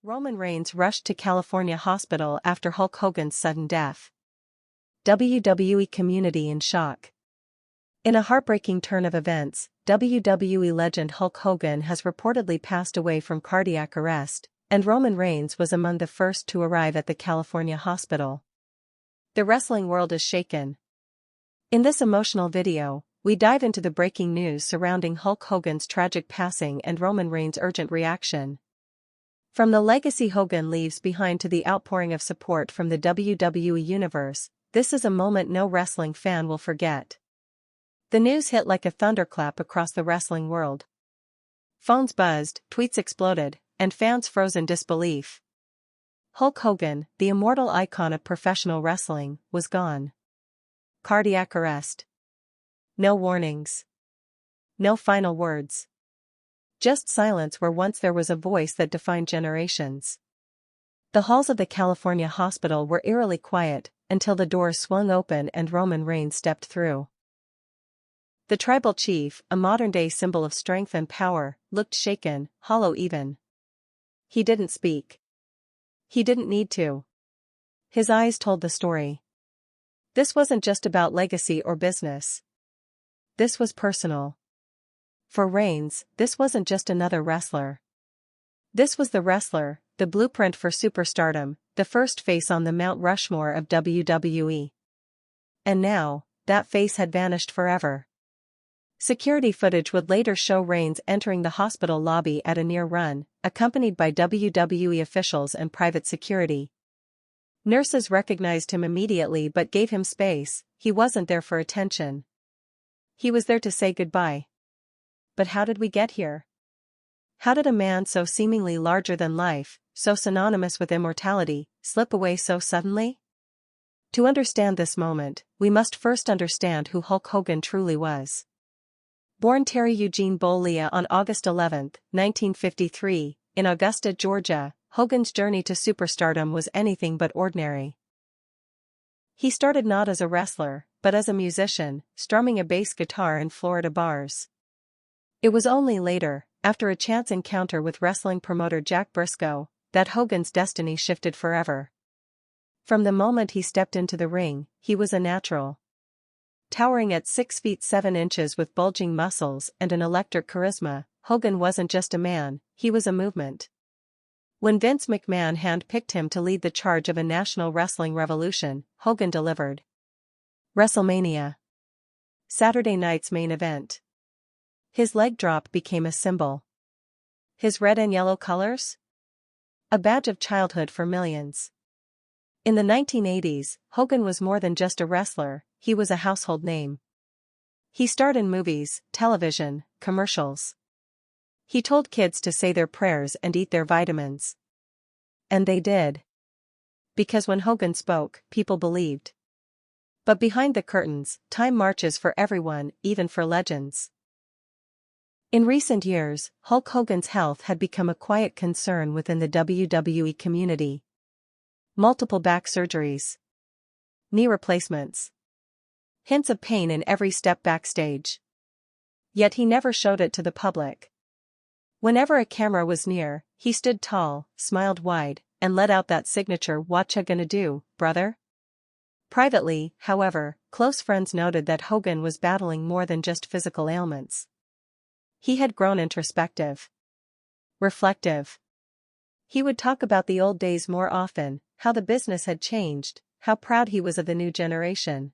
Roman Reigns rushed to California hospital after Hulk Hogan's sudden death. WWE community in shock. In a heartbreaking turn of events, WWE legend Hulk Hogan has reportedly passed away from cardiac arrest, and Roman Reigns was among the first to arrive at the California hospital. The wrestling world is shaken. In this emotional video, we dive into the breaking news surrounding Hulk Hogan's tragic passing and Roman Reigns' urgent reaction. From the legacy Hogan leaves behind to the outpouring of support from the WWE universe, this is a moment no wrestling fan will forget. The news hit like a thunderclap across the wrestling world. Phones buzzed, tweets exploded, and fans froze in disbelief. Hulk Hogan, the immortal icon of professional wrestling, was gone. Cardiac arrest. No warnings. No final words. Just silence where once there was a voice that defined generations. The halls of the California hospital were eerily quiet until the doors swung open and Roman Reigns stepped through. The tribal chief, a modern-day symbol of strength and power, looked shaken, hollow even. He didn't speak. He didn't need to. His eyes told the story. This wasn't just about legacy or business. This was personal. For Reigns, this wasn't just another wrestler. This was the wrestler, the blueprint for superstardom, the first face on the Mount Rushmore of WWE. And now, that face had vanished forever. Security footage would later show Reigns entering the hospital lobby at a near run, accompanied by WWE officials and private security. Nurses recognized him immediately but gave him space. He wasn't there for attention. He was there to say goodbye. But how did we get here? How did a man so seemingly larger than life, so synonymous with immortality, slip away so suddenly? To understand this moment, we must first understand who Hulk Hogan truly was. Born Terry Eugene Bollea on August 11, 1953, in Augusta, Georgia, Hogan's journey to superstardom was anything but ordinary. He started not as a wrestler, but as a musician, strumming a bass guitar in Florida bars. It was only later, after a chance encounter with wrestling promoter Jack Briscoe, that Hogan's destiny shifted forever. From the moment he stepped into the ring, he was a natural. Towering at 6 feet 7 inches with bulging muscles and an electric charisma, Hogan wasn't just a man, he was a movement. When Vince McMahon handpicked him to lead the charge of a national wrestling revolution, Hogan delivered. WrestleMania. Saturday night's main event. His leg drop became a symbol. His red and yellow colors? A badge of childhood for millions. In the 1980s, Hogan was more than just a wrestler, he was a household name. He starred in movies, television, commercials. He told kids to say their prayers and eat their vitamins. And they did. Because when Hogan spoke, people believed. But behind the curtains, time marches for everyone, even for legends. In recent years, Hulk Hogan's health had become a quiet concern within the WWE community. Multiple back surgeries. Knee replacements. Hints of pain in every step backstage. Yet he never showed it to the public. Whenever a camera was near, he stood tall, smiled wide, and let out that signature "Whatcha gonna do, brother?" Privately, however, close friends noted that Hogan was battling more than just physical ailments. He had grown introspective. Reflective. He would talk about the old days more often, how the business had changed, how proud he was of the new generation.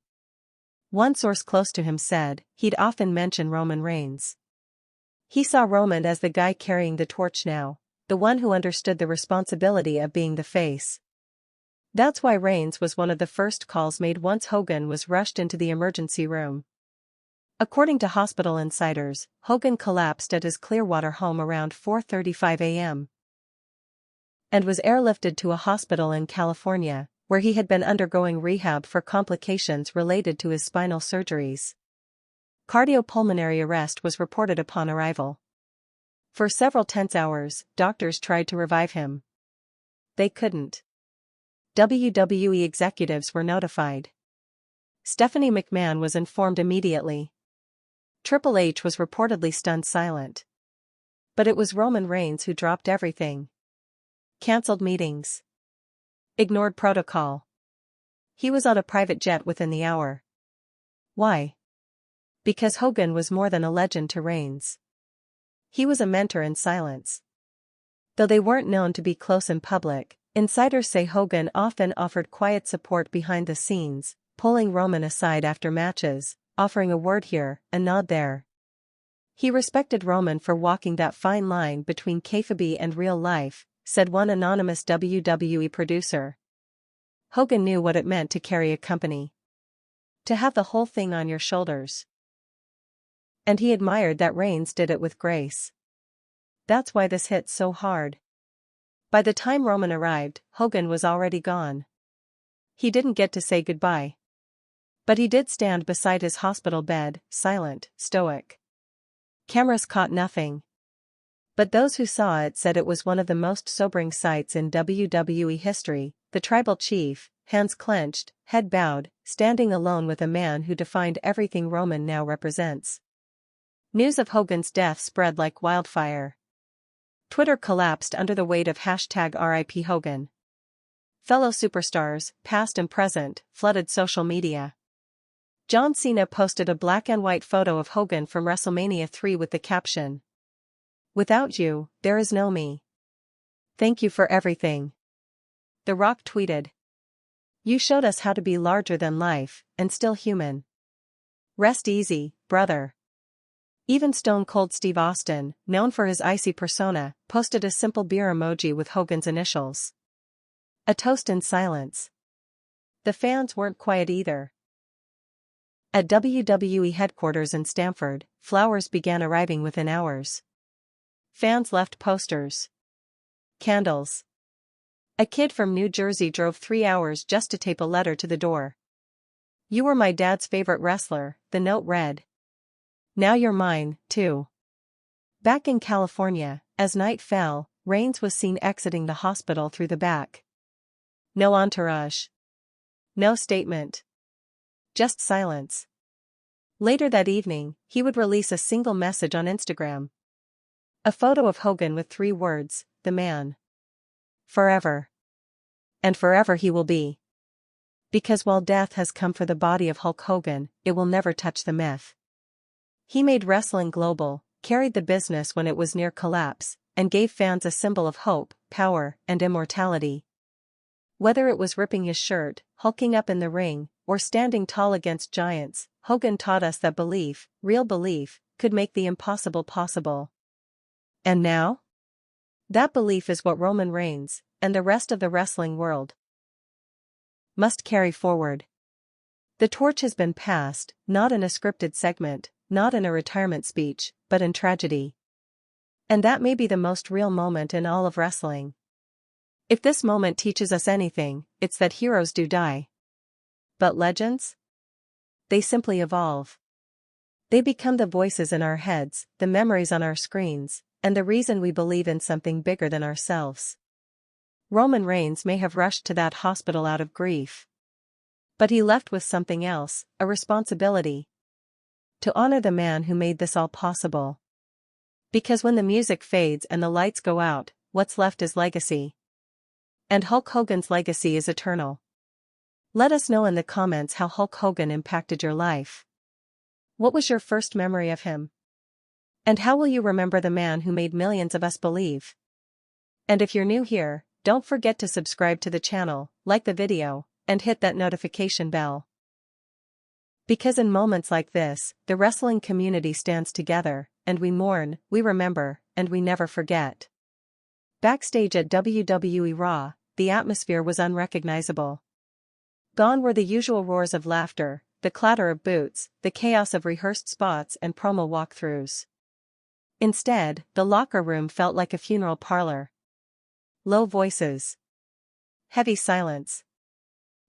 One source close to him said, he'd often mention Roman Reigns. He saw Roman as the guy carrying the torch now, the one who understood the responsibility of being the face. That's why Reigns was one of the first calls made once Hogan was rushed into the emergency room. According to hospital insiders, Hogan collapsed at his Clearwater home around 4:35 a.m. and was airlifted to a hospital in California, where he had been undergoing rehab for complications related to his spinal surgeries. Cardiopulmonary arrest was reported upon arrival. For several tense hours, doctors tried to revive him. They couldn't. WWE executives were notified. Stephanie McMahon was informed immediately. Triple H was reportedly stunned silent. But it was Roman Reigns who dropped everything. Cancelled meetings. Ignored protocol. He was on a private jet within the hour. Why? Because Hogan was more than a legend to Reigns. He was a mentor in silence. Though they weren't known to be close in public, insiders say Hogan often offered quiet support behind the scenes, pulling Roman aside after matches, offering a word here, a nod there. He respected Roman for walking that fine line between kayfabe and real life, said one anonymous WWE producer. Hogan knew what it meant to carry a company. To have the whole thing on your shoulders. And he admired that Reigns did it with grace. That's why this hit so hard. By the time Roman arrived, Hogan was already gone. He didn't get to say goodbye. But he did stand beside his hospital bed, silent, stoic. Cameras caught nothing. But those who saw it said it was one of the most sobering sights in WWE history, the tribal chief, hands clenched, head bowed, standing alone with a man who defined everything Roman now represents. News of Hogan's death spread like wildfire. Twitter collapsed under the weight of #RIP Hogan. Fellow superstars, past and present, flooded social media. John Cena posted a black and white photo of Hogan from WrestleMania 3 with the caption, "Without you, there is no me. Thank you for everything." The Rock tweeted, "You showed us how to be larger than life, and still human. Rest easy, brother." Even Stone Cold Steve Austin, known for his icy persona, posted a simple beer emoji with Hogan's initials. A toast in silence. The fans weren't quiet either. At WWE headquarters in Stamford, flowers began arriving within hours. Fans left posters. Candles. A kid from New Jersey drove 3 hours just to tape a letter to the door. "You were my dad's favorite wrestler," the note read. "Now you're mine, too." Back in California, as night fell, Reigns was seen exiting the hospital through the back. No entourage. No statement. Just silence. Later that evening, he would release a single message on Instagram. A photo of Hogan with 3 words, "The man. Forever. And forever he will be." Because while death has come for the body of Hulk Hogan, it will never touch the myth. He made wrestling global, carried the business when it was near collapse, and gave fans a symbol of hope, power, and immortality. Whether it was ripping his shirt, hulking up in the ring, or standing tall against giants, Hogan taught us that belief, real belief, could make the impossible possible. And now? That belief is what Roman Reigns, and the rest of the wrestling world, must carry forward. The torch has been passed, not in a scripted segment, not in a retirement speech, but in tragedy. And that may be the most real moment in all of wrestling. If this moment teaches us anything, it's that heroes do die. But legends? They simply evolve. They become the voices in our heads, the memories on our screens, and the reason we believe in something bigger than ourselves. Roman Reigns may have rushed to that hospital out of grief. But he left with something else, a responsibility. To honor the man who made this all possible. Because when the music fades and the lights go out, what's left is legacy. And Hulk Hogan's legacy is eternal. Let us know in the comments how Hulk Hogan impacted your life. What was your first memory of him? And how will you remember the man who made millions of us believe? And if you're new here, don't forget to subscribe to the channel, like the video, and hit that notification bell. Because in moments like this, the wrestling community stands together, and we mourn, we remember, and we never forget. Backstage at WWE Raw, the atmosphere was unrecognizable. Gone were the usual roars of laughter, the clatter of boots, the chaos of rehearsed spots and promo walkthroughs. Instead, the locker room felt like a funeral parlor. Low voices. Heavy silence.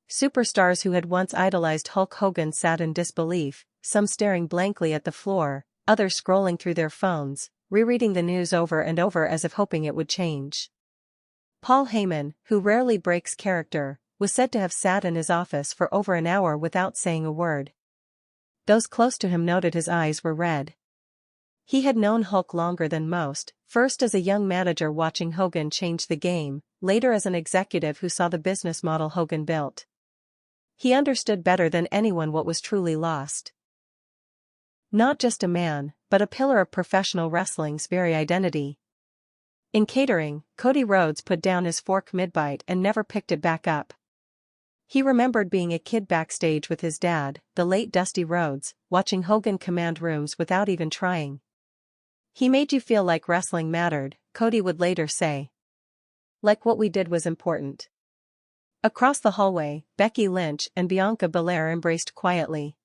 Superstars who had once idolized Hulk Hogan sat in disbelief, some staring blankly at the floor, others scrolling through their phones, rereading the news over and over as if hoping it would change. Paul Heyman, who rarely breaks character, was said to have sat in his office for over an hour without saying a word. Those close to him noted his eyes were red. He had known Hulk longer than most, first as a young manager watching Hogan change the game, later as an executive who saw the business model Hogan built. He understood better than anyone what was truly lost. Not just a man, but a pillar of professional wrestling's very identity. In catering, Cody Rhodes put down his fork mid-bite and never picked it back up. He remembered being a kid backstage with his dad, the late Dusty Rhodes, watching Hogan command rooms without even trying. He made you feel like wrestling mattered, Cody would later say. Like what we did was important. Across the hallway, Becky Lynch and Bianca Belair embraced quietly.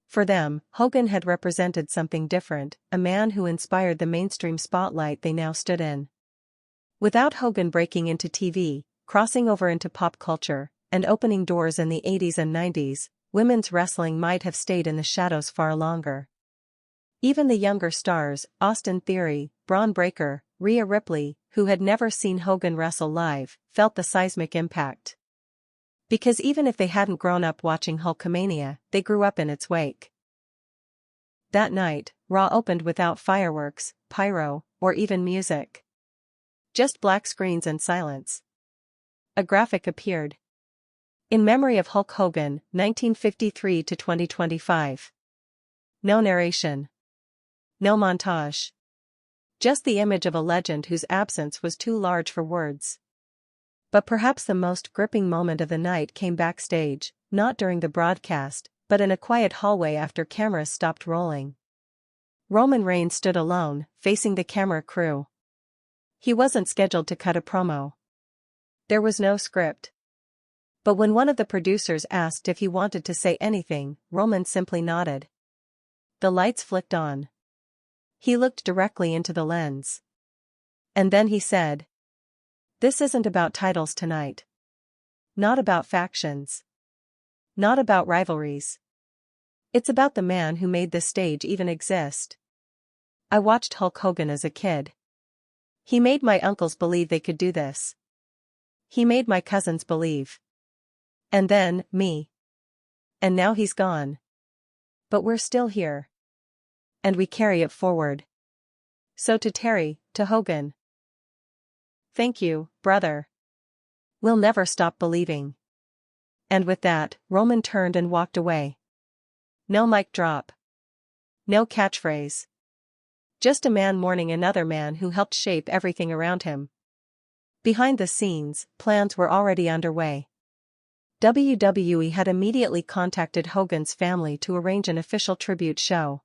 For them, Hogan had represented something different, a man who inspired the mainstream spotlight they now stood in. Without Hogan breaking into TV, crossing over into pop culture, and opening doors in the 80s and 90s, women's wrestling might have stayed in the shadows far longer. Even the younger stars, Austin Theory, Braun Breaker, Rhea Ripley, who had never seen Hogan wrestle live, felt the seismic impact. Because even if they hadn't grown up watching Hulkamania, they grew up in its wake. That night, Raw opened without fireworks, pyro, or even music. Just black screens and silence. A graphic appeared. In memory of Hulk Hogan, 1953 to 2025. No narration. No montage. Just the image of a legend whose absence was too large for words. But perhaps the most gripping moment of the night came backstage, not during the broadcast, but in a quiet hallway after cameras stopped rolling. Roman Reigns stood alone, facing the camera crew. He wasn't scheduled to cut a promo. There was no script. But when one of the producers asked if he wanted to say anything, Roman simply nodded. The lights flicked on. He looked directly into the lens. And then he said, "This isn't about titles tonight. Not about factions. Not about rivalries. It's about the man who made this stage even exist. I watched Hulk Hogan as a kid. He made my uncles believe they could do this. He made my cousins believe. And then, me. And now he's gone. But we're still here. And we carry it forward. So to Terry, to Hogan. Thank you, brother. We'll never stop believing." And with that, Roman turned and walked away. No mic drop. No catchphrase. Just a man mourning another man who helped shape everything around him. Behind the scenes, plans were already underway. WWE had immediately contacted Hogan's family to arrange an official tribute show.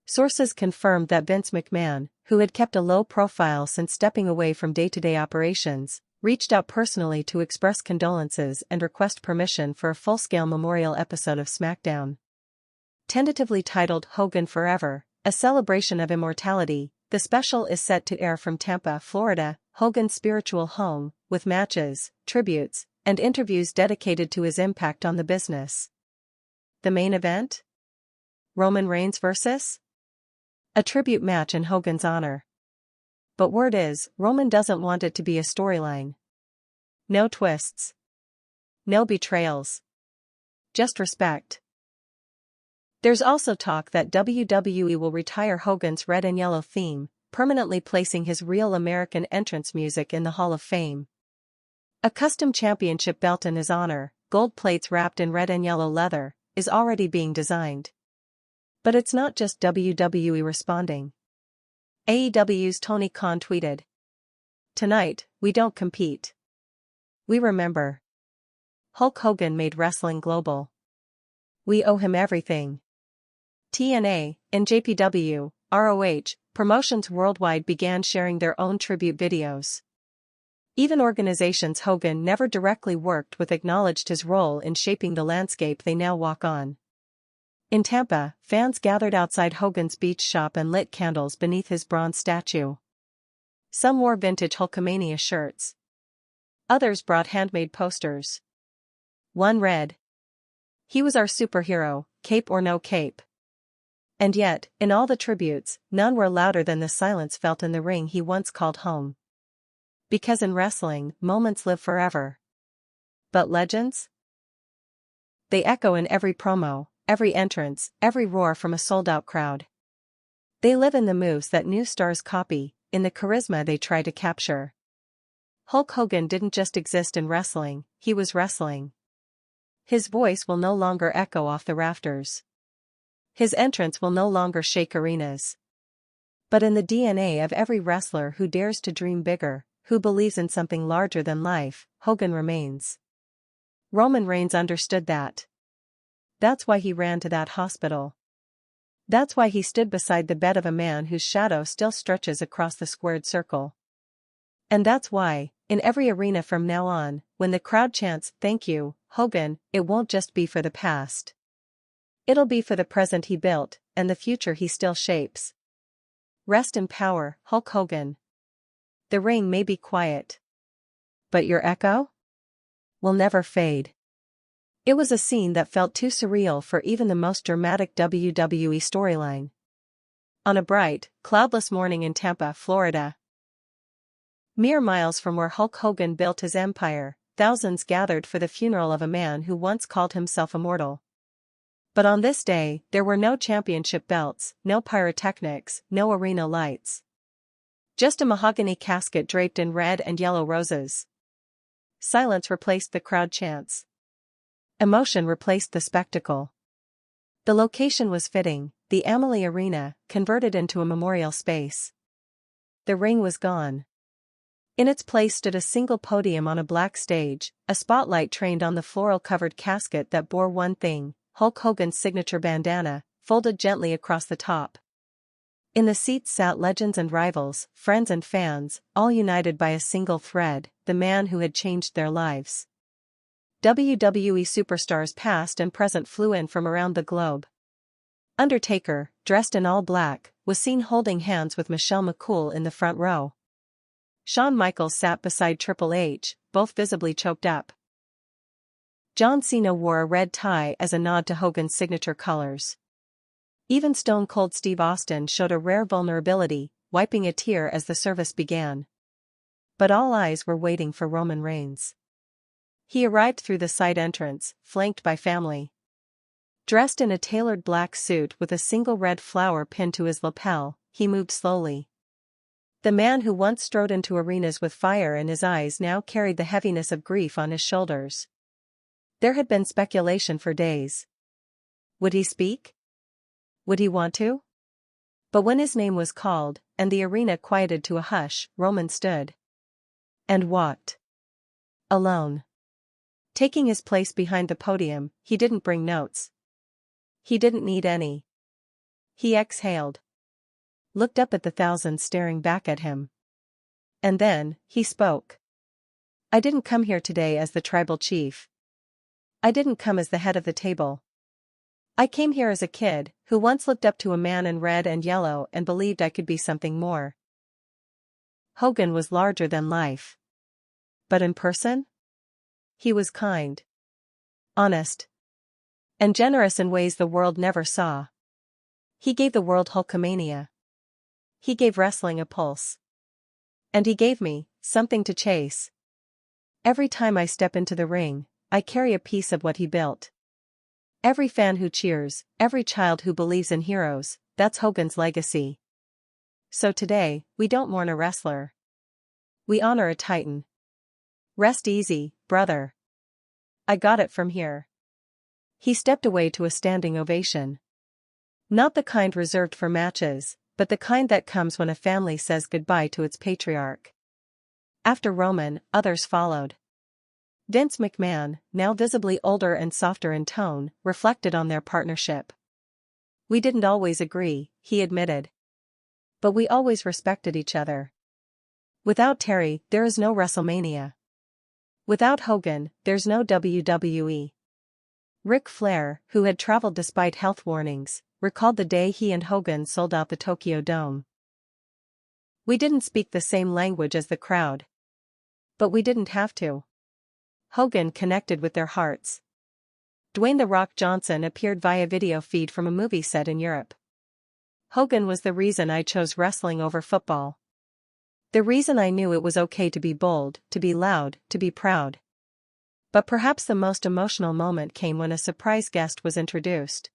Sources confirmed that Vince McMahon, who had kept a low profile since stepping away from day-to-day operations, reached out personally to express condolences and request permission for a full-scale memorial episode of SmackDown. Tentatively titled Hogan Forever, a celebration of immortality, the special is set to air from Tampa, Florida, Hogan's spiritual home, with matches, tributes, and interviews dedicated to his impact on the business. The main event? Roman Reigns vs. a tribute match in Hogan's honor. But word is, Roman doesn't want it to be a storyline. No twists. No betrayals. Just respect. There's also talk that WWE will retire Hogan's red and yellow theme, permanently placing his real American entrance music in the Hall of Fame. A custom championship belt in his honor, gold plates wrapped in red and yellow leather, is already being designed. But it's not just WWE responding. AEW's Tony Khan tweeted, "Tonight, we don't compete. We remember. Hulk Hogan made wrestling global. We owe him everything." TNA, NJPW, ROH, promotions worldwide began sharing their own tribute videos. Even organizations Hogan never directly worked with acknowledged his role in shaping the landscape they now walk on. In Tampa, fans gathered outside Hogan's beach shop and lit candles beneath his bronze statue. Some wore vintage Hulkamania shirts. Others brought handmade posters. One read, "He was our superhero, cape or no cape." And yet, in all the tributes, none were louder than the silence felt in the ring he once called home. Because in wrestling, moments live forever. But legends? They echo in every promo, every entrance, every roar from a sold-out crowd. They live in the moves that new stars copy, in the charisma they try to capture. Hulk Hogan didn't just exist in wrestling, he was wrestling. His voice will no longer echo off the rafters. His entrance will no longer shake arenas. But in the DNA of every wrestler who dares to dream bigger, who believes in something larger than life, Hogan remains. Roman Reigns understood that. That's why he ran to that hospital. That's why he stood beside the bed of a man whose shadow still stretches across the squared circle. And that's why, in every arena from now on, when the crowd chants, "Thank you, Hogan," it won't just be for the past. It'll be for the present he built, and the future he still shapes. Rest in power, Hulk Hogan. The ring may be quiet. But your echo? Will never fade. It was a scene that felt too surreal for even the most dramatic WWE storyline. On a bright, cloudless morning in Tampa, Florida. Mere miles from where Hulk Hogan built his empire, thousands gathered for the funeral of a man who once called himself immortal. But on this day, there were no championship belts, no pyrotechnics, no arena lights. Just a mahogany casket draped in red and yellow roses. Silence replaced the crowd chants. Emotion replaced the spectacle. The location was fitting, the Amalie Arena, converted into a memorial space. The ring was gone. In its place stood a single podium on a black stage, a spotlight trained on the floral-covered casket that bore one thing: Hulk Hogan's signature bandana, folded gently across the top. In the seats sat legends and rivals, friends and fans, all united by a single thread: the man who had changed their lives. WWE superstars past and present flew in from around the globe. Undertaker, dressed in all black, was seen holding hands with Michelle McCool in the front row. Shawn Michaels sat beside Triple H, both visibly choked up. John Cena wore a red tie as a nod to Hogan's signature colors. Even Stone Cold Steve Austin showed a rare vulnerability, wiping a tear as the service began. But all eyes were waiting for Roman Reigns. He arrived through the side entrance, flanked by family. Dressed in a tailored black suit with a single red flower pinned to his lapel, he moved slowly. The man who once strode into arenas with fire in his eyes now carried the heaviness of grief on his shoulders. There had been speculation for days. Would he speak? Would he want to? But when his name was called, and the arena quieted to a hush, Roman stood. And walked. Alone. Taking his place behind the podium, he didn't bring notes. He didn't need any. He exhaled. Looked up at the thousands staring back at him. And then, he spoke. I didn't come here today as the tribal chief. I didn't come as the head of the table. I came here as a kid, who once looked up to a man in red and yellow and believed I could be something more. Hogan was larger than life. But in person? He was kind. Honest. And generous in ways the world never saw. He gave the world Hulkamania. He gave wrestling a pulse. And he gave me something to chase. Every time I step into the ring, I carry a piece of what he built. Every fan who cheers, every child who believes in heroes, that's Hogan's legacy. So today, we don't mourn a wrestler. We honor a titan. Rest easy, brother. I got it from here. He stepped away to a standing ovation. Not the kind reserved for matches, but the kind that comes when a family says goodbye to its patriarch. After Roman, others followed. Vince McMahon, now visibly older and softer in tone, reflected on their partnership. We didn't always agree, he admitted. But we always respected each other. Without Terry, there is no WrestleMania. Without Hogan, there's no WWE. Ric Flair, who had traveled despite health warnings, recalled the day he and Hogan sold out the Tokyo Dome. We didn't speak the same language as the crowd. But we didn't have to. Hogan connected with their hearts. Dwayne "The Rock" Johnson appeared via video feed from a movie set in Europe. Hogan was the reason I chose wrestling over football. The reason I knew it was okay to be bold, to be loud, to be proud. But perhaps the most emotional moment came when a surprise guest was introduced.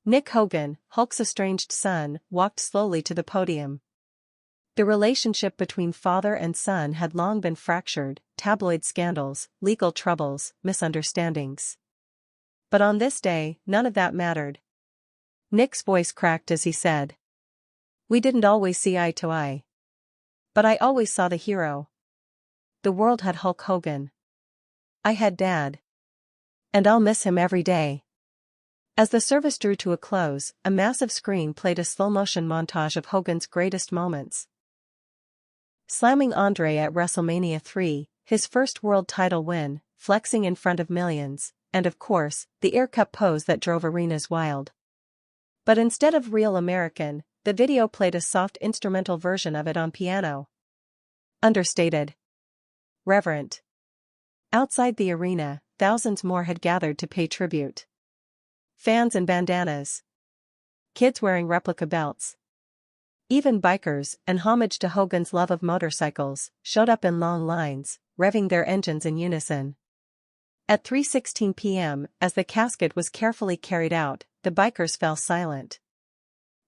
Nick Hogan, Hulk's estranged son, walked slowly to the podium. The relationship between father and son had long been fractured, tabloid scandals, legal troubles, misunderstandings. But on this day, none of that mattered. Nick's voice cracked as he said, "We didn't always see eye to eye. But I always saw the hero. The world had Hulk Hogan. I had Dad. And I'll miss him every day." As the service drew to a close, a massive screen played a slow-motion montage of Hogan's greatest moments. Slamming Andre at WrestleMania 3, his first world title win, flexing in front of millions, and of course, the Air Cup pose that drove arenas wild. But instead of Real American, the video played a soft instrumental version of it on piano. Understated. Reverent. Outside the arena, thousands more had gathered to pay tribute. Fans in bandanas. Kids wearing replica belts. Even bikers, in homage to Hogan's love of motorcycles, showed up in long lines, revving their engines in unison. At 3:16 p.m., as the casket was carefully carried out, the bikers fell silent.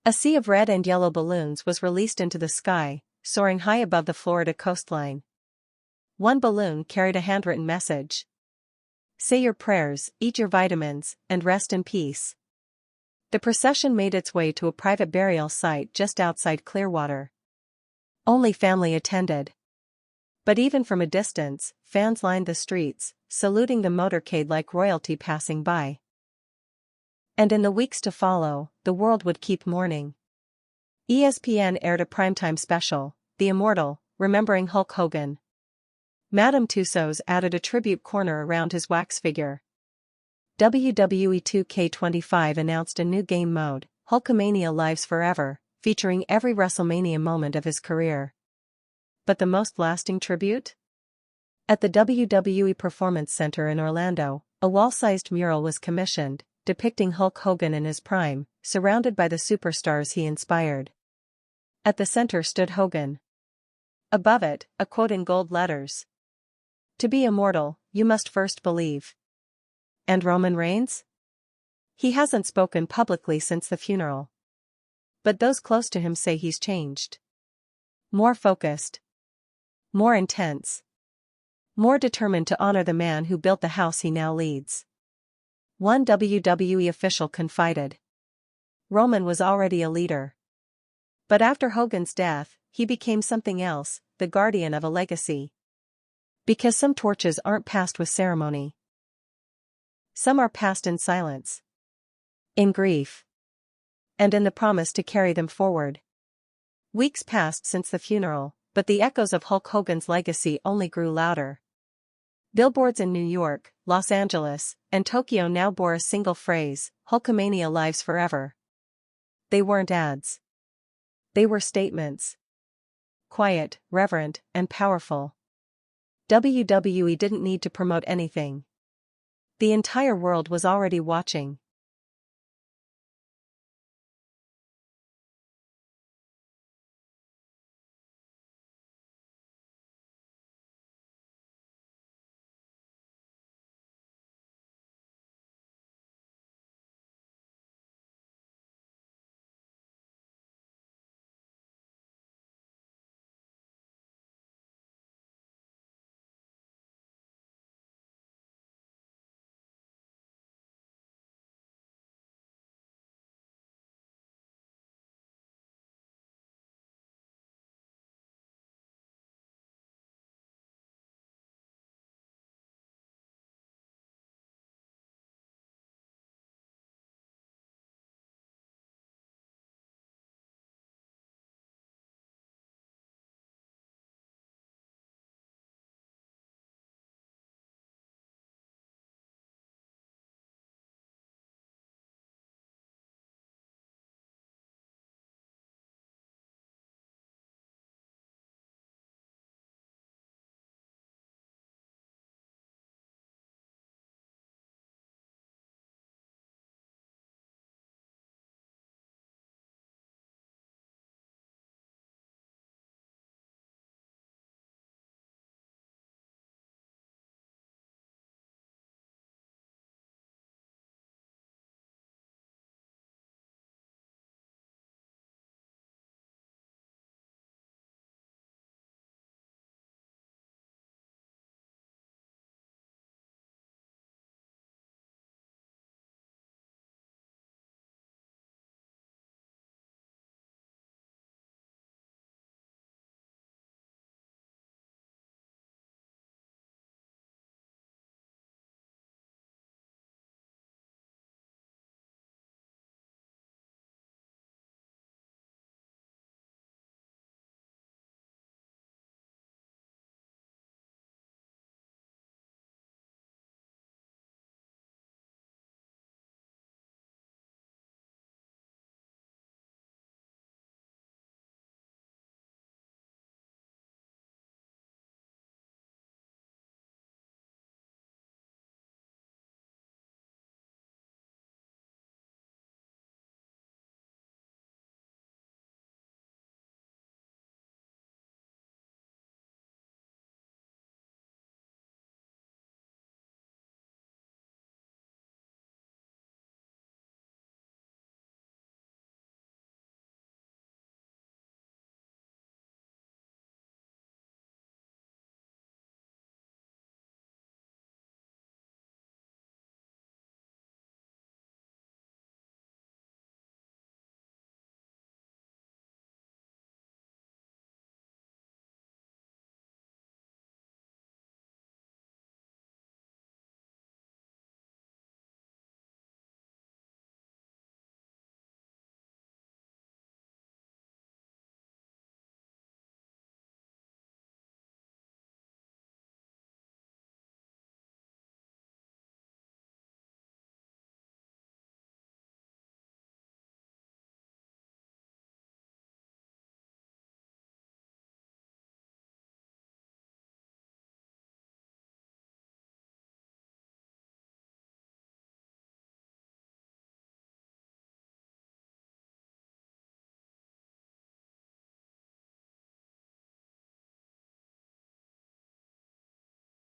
A sea of red and yellow balloons was released into the sky, soaring high above the Florida coastline. One balloon carried a handwritten message. "Say your prayers, eat your vitamins, and rest in peace." The procession made its way to a private burial site just outside Clearwater. Only family attended. But even from a distance, fans lined the streets, saluting the motorcade like royalty passing by. And in the weeks to follow, the world would keep mourning. ESPN aired a primetime special, The Immortal, remembering Hulk Hogan. Madame Tussauds added a tribute corner around his wax figure. WWE 2K25 announced a new game mode, Hulkamania Lives Forever, featuring every WrestleMania moment of his career. But the most lasting tribute? At the WWE Performance Center in Orlando, a wall-sized mural was commissioned, depicting Hulk Hogan in his prime, surrounded by the superstars he inspired. At the center stood Hogan. Above it, a quote in gold letters. "To be immortal, you must first believe." And Roman Reigns? He hasn't spoken publicly since the funeral. But those close to him say he's changed. More focused. More intense. More determined to honor the man who built the house he now leads. One WWE official confided. Roman was already a leader. But after Hogan's death, he became something else, the guardian of a legacy. Because some torches aren't passed with ceremony. Some are passed in silence. In grief. And in the promise to carry them forward. Weeks passed since the funeral, but the echoes of Hulk Hogan's legacy only grew louder. Billboards in New York, Los Angeles, and Tokyo now bore a single phrase, "Hulkamania Lives Forever." They weren't ads. They were statements. Quiet, reverent, and powerful. WWE didn't need to promote anything. The entire world was already watching.